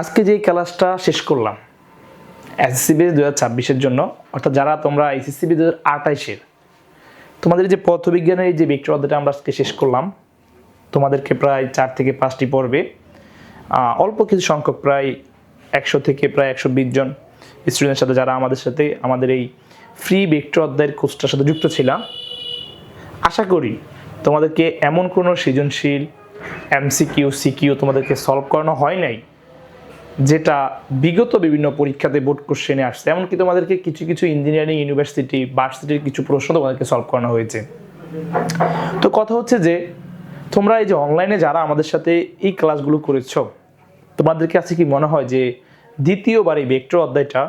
আজকে যে ক্লাসটা শেষ করলাম এসএসসি বেস 2026-এর জন্য, অর্থাৎ যারা তোমরা এসএসসি বেস 2028-এর তোমাদের যে পদার্থবিজ্ঞানের এই যে ভেক্টর অধ্যায়টা আমরা আজকে শেষ করলাম, তোমাদেরকে প্রায় 4 থেকে 5টি পর্বে অল্প কিছু সংখ্যক প্রায় 100 থেকে প্রায় 120 জন স্টুডেন্টের সাথে যারা আমাদের এই ফ্রি ভেক্টর অধ্যায়ের কোর্সটার সাথে যুক্ত ছিলাম, আশা করি তোমাদেরকে এমন কোনো সৃজনশীল এমসিকিউ সিকিউ তোমাদেরকে সলভ করানো হয় নাই যেটা বিগত বিভিন্ন পরীক্ষাতে বোর্ড কোশ্চেনে আসছে। এমনকি তোমাদেরকে কিছু কিছু ইঞ্জিনিয়ারিং ইউনিভার্সিটি ভার্সিটির কিছু প্রশ্ন তোমাদেরকে সলভ করানো হয়েছে। তো কথা হচ্ছে যে তোমরা এই যে অনলাইনে যারা আমাদের সাথে এই ক্লাসগুলো করেছ, তোমাদের কাছে কি মনে হয় যে দ্বিতীয়বার এই ভেক্টর অধ্যায়টা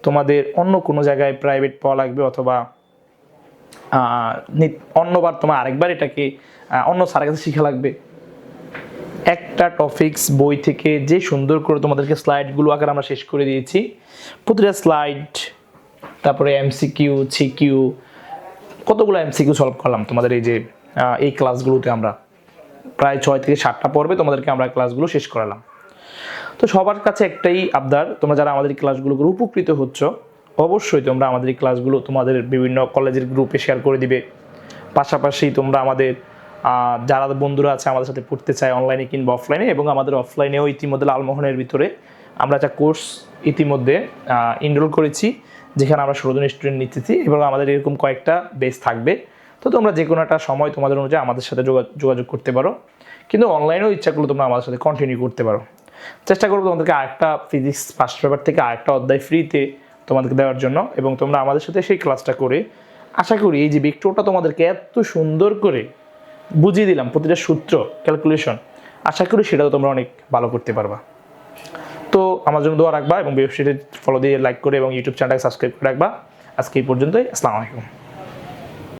তোমাদের অন্য কোনো জায়গায় প্রাইভেট পাওয়া লাগবে, অথবা অন্যবার তোমার আরেকবার এটাকে অন্য স্যারের কাছে শেখা লাগবে? একটা টপিক্স বই থেকে যে সুন্দর করে তোমাদেরকে স্লাইডগুলো আকারে আমরা শেষ করে দিয়েছি, প্রতিটা স্লাইড, তারপরে এমসিকিউ সিকিউ, কতগুলো এমসিকিউ সলভ করলাম তোমাদের এই যে এই ক্লাসগুলোতে। আমরা প্রায় 6 থেকে 7টা পর্বে তোমাদেরকে আমরা ক্লাসগুলো শেষ করালাম। তো সবার কাছে একটাই আবদার, তোমরা যারা আমাদের এই ক্লাসগুলো করে উপকৃত হচ্ছ, অবশ্যই তোমরা আমাদের এই ক্লাসগুলো তোমাদের বিভিন্ন কলেজের গ্রুপে শেয়ার করে দিবে। পাশাপাশি তোমরা আমাদের যারা বন্ধুরা আছে আমাদের সাথে পড়তে চায় অনলাইনে কিংবা অফলাইনে, এবং আমাদের অফলাইনেও ইতিমধ্যে লালমোহনের ভিতরে আমরা একটা কোর্স ইতিমধ্যে এনরোল করেছি, যেখানে আমরা 16 জন স্টুডেন্ট নিতেছি, এবং আমাদের এরকম কয়েকটা বেস থাকবে। তো তোমরা যে কোনো একটা সময় তোমাদের অনুযায়ী আমাদের সাথে যোগাযোগ করতে পারো, কিন্তু অনলাইনেও ইচ্ছা করলে তোমরা আমাদের সাথে কন্টিনিউ করতে পারো। চেষ্টা করবো তোমাদেরকে আরেকটা ফিজিক্স ফার্স্ট পেপার থেকে আরেকটা অধ্যায় ফ্রিতে তোমাদেরকে দেওয়ার জন্য, এবং তোমরা আমাদের সাথে সেই ক্লাসটা করে আশা করি এই যে ভেক্টরটা তোমাদেরকে এত সুন্দর করে বুঝিয়ে দিলাম, প্রতিটা সূত্র ক্যালকুলেশন, আশা করি সেটাও তোমরা অনেক ভালো করতে পারবা। তো আমার জন্য দোয়া রাখবা, এবং ওয়েবসাইটে ফলো দিয়ে লাইক করে এবং ইউটিউব চ্যানেলটাকে সাবস্ক্রাইব করে রাখবা। আজকে এই পর্যন্তই। আসসালামু আলাইকুম।